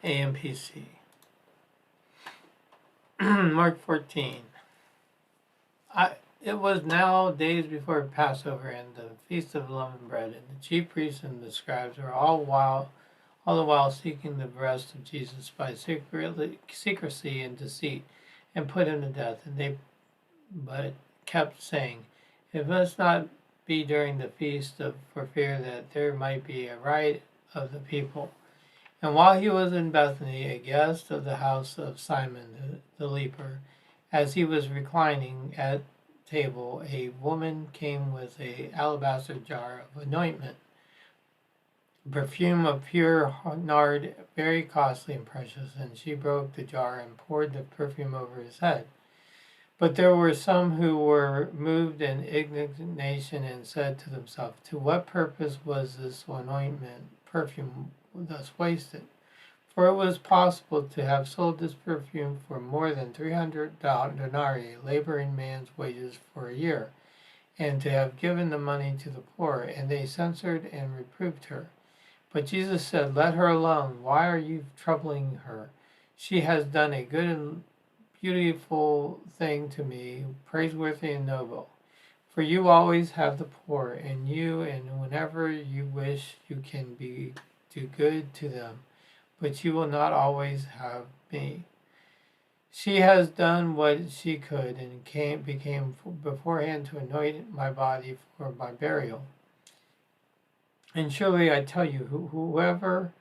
AMPC. Mark 14. It was now days before Passover and the Feast of Unleavened Bread, and the chief priests and the scribes were all the while seeking the arrest of Jesus by secrecy and deceit, and put him to death. And they but kept saying, "It must not be during the feast, for fear that there might be a riot of the people." And while he was in Bethany, a guest of the house of Simon the leper, as he was reclining at table, a woman came with an alabaster jar of anointment, perfume of pure nard, very costly and precious, and she broke the jar and poured the perfume over his head. But there were some who were moved in indignation and said to themselves, "To what purpose was this anointment perfume thus wasted? For it was possible to have sold this perfume for more than 300 denarii, a laboring man's wages for a year, and to have given the money to the poor." And they censured and reproved her. But Jesus said, "Let her alone. Why are you troubling her? She has done a good and beautiful thing to me, praiseworthy and noble. For you always have the poor in you, and whenever you wish, you can do good to them, but you will not always have me. She has done what she could, and became beforehand to anoint my body for my burial. And surely I tell you, whoever,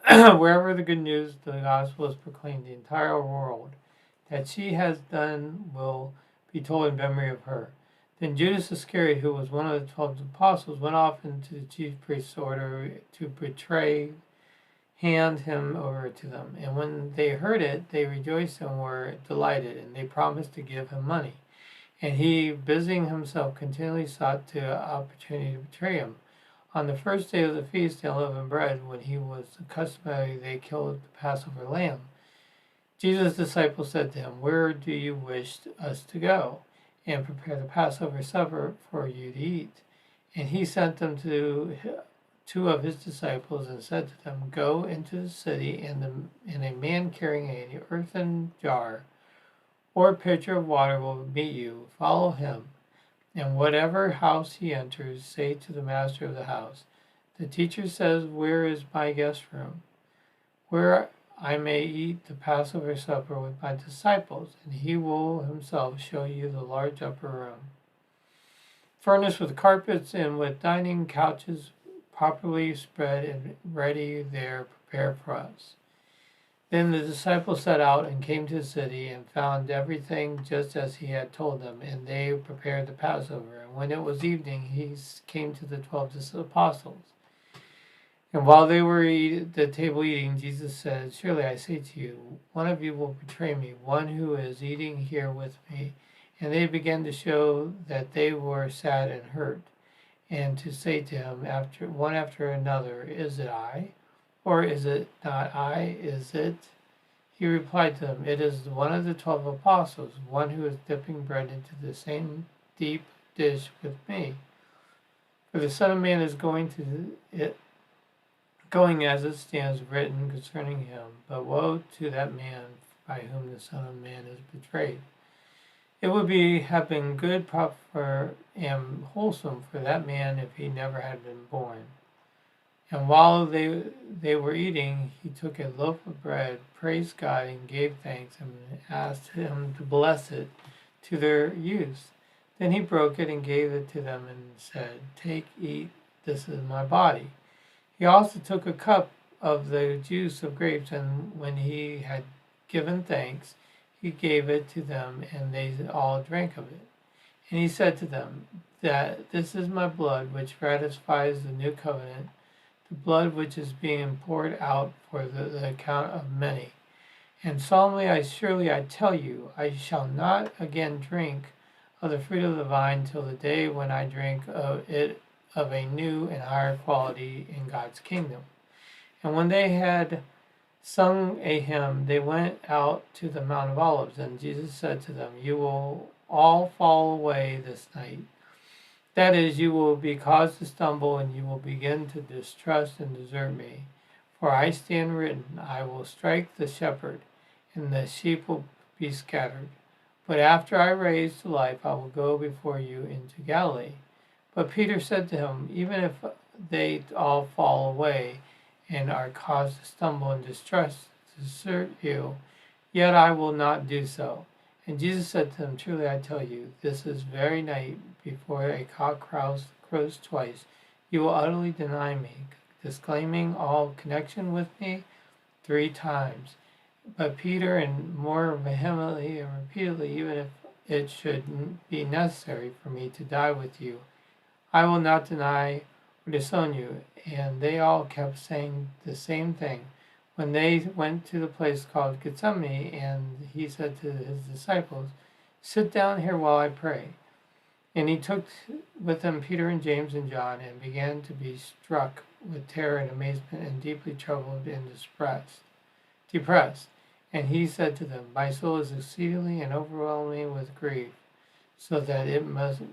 wherever the good news, the gospel is proclaimed, the entire world, that she has done will be told in memory of her." Then Judas Iscariot, who was one of the 12 apostles, went off into the chief priest's order to hand him over to them. And when they heard it, they rejoiced and were delighted, and they promised to give him money. And he, busying himself, continually sought the opportunity to betray him. On the first day of the feast of unleavened bread, when he was customary, they killed the Passover lamb. Jesus' disciples said to him, "Where do you wish us to go and prepare the Passover supper for you to eat?" And he sent them to 2 of his disciples and said to them, "Go into the city, and a man carrying an earthen jar or pitcher of water will meet you. Follow him, and whatever house he enters, say to the master of the house, 'The teacher says, where is my guest room, where I may eat the Passover supper with my disciples?' And he will himself show you the large upper room, furnished with carpets and with dining couches properly spread and ready there prepared for us." Then the disciples set out and came to the city and found everything just as he had told them, and they prepared the Passover. And when it was evening, he came to the 12 apostles. And while they were at the table eating, Jesus said, "Surely I say to you, one of you will betray me, one who is eating here with me." And they began to show that they were sad and hurt, and to say to him one after another, "Is it I? Or is it not I? Is it?" He replied to them, "It is one of the 12 apostles, one who is dipping bread into the same deep dish with me. For the Son of Man is going as it stands written concerning him, but woe to that man by whom the Son of Man is betrayed. It would have been good, proper, and wholesome for that man if he never had been born." And while they were eating, he took a loaf of bread, praised God, and gave thanks, and asked him to bless it to their use. Then he broke it and gave it to them and said, "Take, eat, this is my body." He also took a cup of the juice of grapes, and when he had given thanks, he gave it to them, and they all drank of it. And he said to them, "That this is my blood, which ratifies the new covenant, the blood which is being poured out for the account of many. And solemnly, surely I tell you, I shall not again drink of the fruit of the vine till the day when I drink of it of a new and higher quality in God's kingdom." And when they had sung a hymn, they went out to the Mount of Olives, and Jesus said to them, "You will all fall away this night. That is, you will be caused to stumble, and you will begin to distrust and desert me For I stand written, I will strike the shepherd, and the sheep will be scattered. But after I raise to life, I will go before you into Galilee. But Peter said to him, Even if they all fall away and are caused to stumble and desert you, yet I will not do so. And Jesus said to them, Truly I tell you, this very night, before a cock crows twice, you will utterly deny me, disclaiming all connection with me 3 times. But Peter, and more vehemently and repeatedly, even if it should be necessary for me to die with you, I will not deny or disown you. And they all kept saying the same thing. When they went to the place called Gethsemane, and he said to his disciples, Sit down here while I pray. And he took with him Peter and James and John, and began to be struck with terror and amazement, and deeply troubled and depressed. And he said to them, My soul is exceedingly and overwhelming with grief, so that it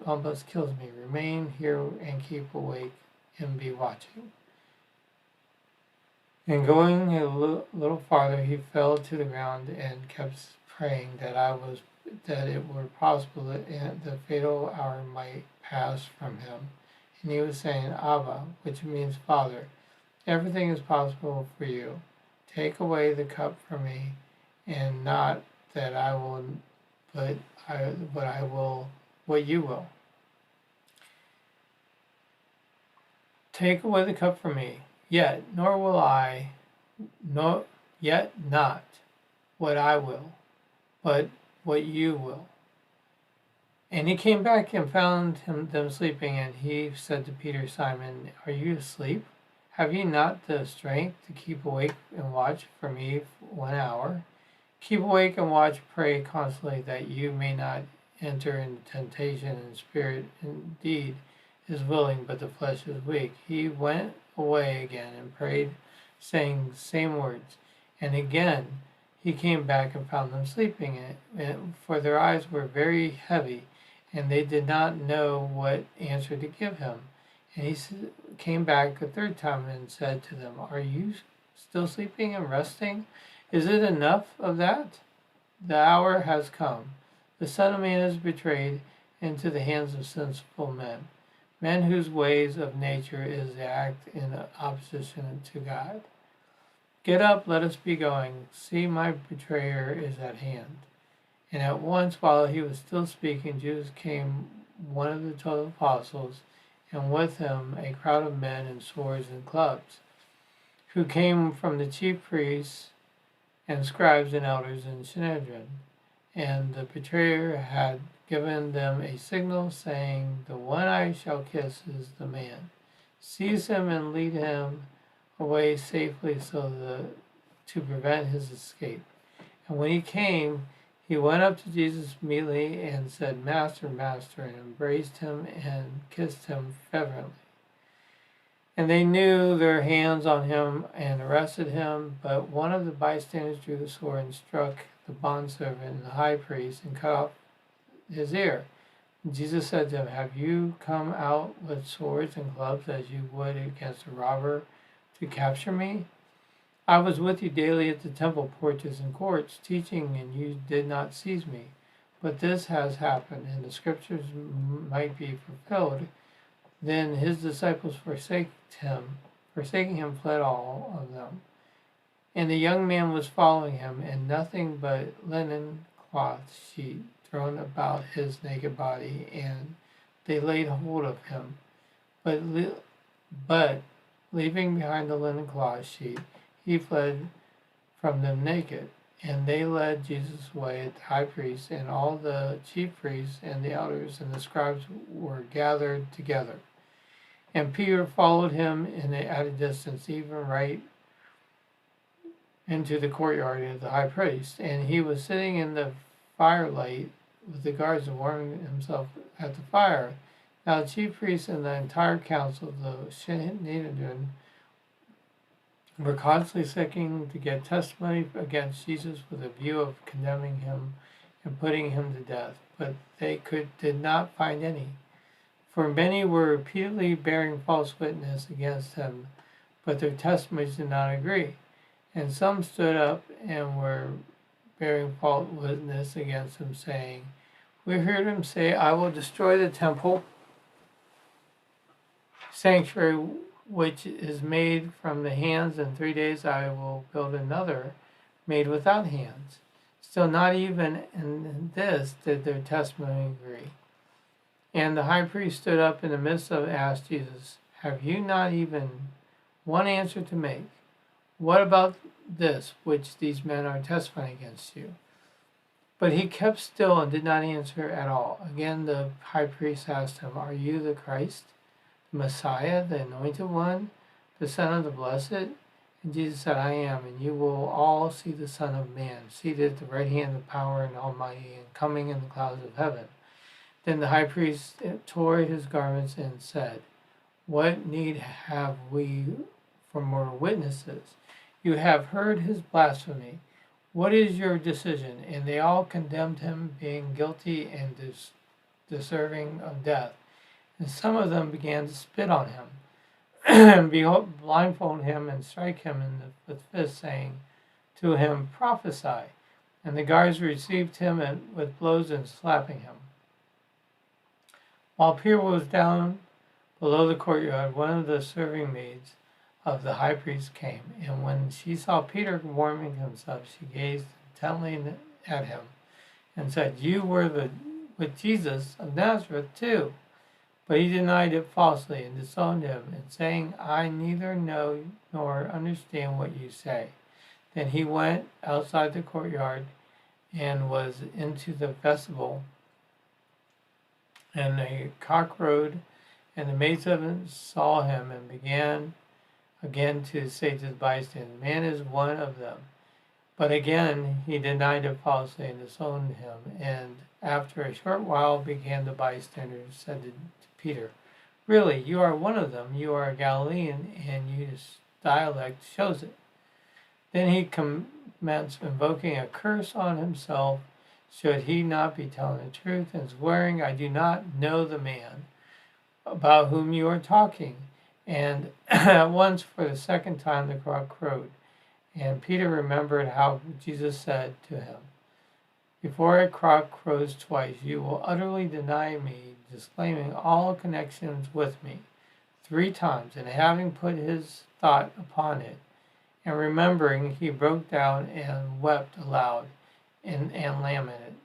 almost kills me. Remain here and keep awake and be watching. And going a little farther, he fell to the ground and kept praying that it were possible that the fatal hour might pass from him. And he was saying, Abba, which means Father, everything is possible for you. Take away the cup from me, and not that I will, but I will, what you will. Take away the cup from me, yet not what I will, but what you will. And he came back and found them sleeping, and he said to Peter, Simon, are you asleep? Have you not the strength to keep awake and watch for me 1 hour? Keep awake and watch, pray constantly, that you may not enter into temptation, and spirit indeed is willing, but the flesh is weak. He went away again and prayed, saying the same words. And again he came back and found them sleeping, for their eyes were very heavy, and they did not know what answer to give him. And he came back a 3rd time and said to them, Are you still sleeping and resting? Is it enough of that? The hour has come. The Son of Man is betrayed into the hands of sinful men whose ways of nature is to act in opposition to God. Get up, let us be going. See, my betrayer is at hand. And at once, while he was still speaking, Judas came, one of the 12 apostles, and with him a crowd of men in swords and clubs, who came from the chief priests and scribes and elders in Sanhedrin. And the betrayer had given them a signal, saying, The one I shall kiss is the man. Seize him and lead him away safely to prevent his escape. And when he came, he went up to Jesus immediately and said, Master, Master, and embraced him and kissed him fervently. And they knew their hands on him and arrested him, but one of the bystanders drew the sword and struck the bondservant and the high priest and cut off his ear. And Jesus said to him, Have you come out with swords and clubs as you would against a robber to capture me? I was with you daily at the temple porches and courts, teaching, and you did not seize me. But this has happened, and the scriptures might be fulfilled. Then his disciples forsaking him, fled all of them. And the young man was following him, and nothing but linen cloth sheet thrown about his naked body, and they laid hold of him. But leaving behind the linen cloth sheet, he fled from them naked. And they led Jesus away at the high priest, and all the chief priests and the elders and the scribes were gathered together. And Peter followed him at a distance, even right into the courtyard of the high priest. And he was sitting in the firelight with the guards and warming himself at the fire. Now the chief priests and the entire council of the Sanhedrin were constantly seeking to get testimony against Jesus with a view of condemning him and putting him to death, but they did not find any. For many were repeatedly bearing false witness against him, but their testimonies did not agree. And some stood up and were bearing false witness against him, saying, "We heard him say, 'I will destroy the temple sanctuary which is made from the hands, and 3 days I will build another made without hands.' Still, not even in this did their testimony agree. And the high priest stood up in the midst of and asked Jesus, 'Have you not even one answer to make? What about this which these men are testifying against you?' But he kept still and did not answer at all. Again the high priest asked him, 'Are you the Christ, the Messiah, the Anointed One, the Son of the Blessed?' And Jesus said, 'I am, and you will all see the Son of Man seated at the right hand of power and Almighty, and coming in the clouds of heaven.' Then the high priest tore his garments and said, 'What need have we for more witnesses? You have heard his blasphemy. What is your decision?' And they all condemned him, being guilty and deserving of death. And some of them began to spit on him, and blindfold him and strike him with fists, saying to him, 'Prophesy.' And the guards received him with blows and slapping him. While Peter was down below the courtyard, one of the serving maids of the high priest came, and when she saw Peter warming himself, she gazed intently at him and said, 'You were with Jesus of Nazareth too.' But he denied it falsely and disowned him, and saying, 'I neither know nor understand what you say.' Then he went outside the courtyard and was into the vestibule, and a cock crowed, and the maidservants saw him and began again to say to the bystanders, 'Man is one of them.' But again he denied it falsely and disowned him. And after a short while began the bystanders said to Peter, 'Really, you are one of them. You are a Galilean, and your dialect shows it.' Then he commenced invoking a curse on himself, should he not be telling the truth, and swearing, 'I do not know the man about whom you are talking.' And at once, for the second time, the cock crowed. And Peter remembered how Jesus said to him, 'Before a cock crows twice, you will utterly deny me, disclaiming all connections with me 3 times.' And having put his thought upon it, and remembering, he broke down and wept aloud and lamented.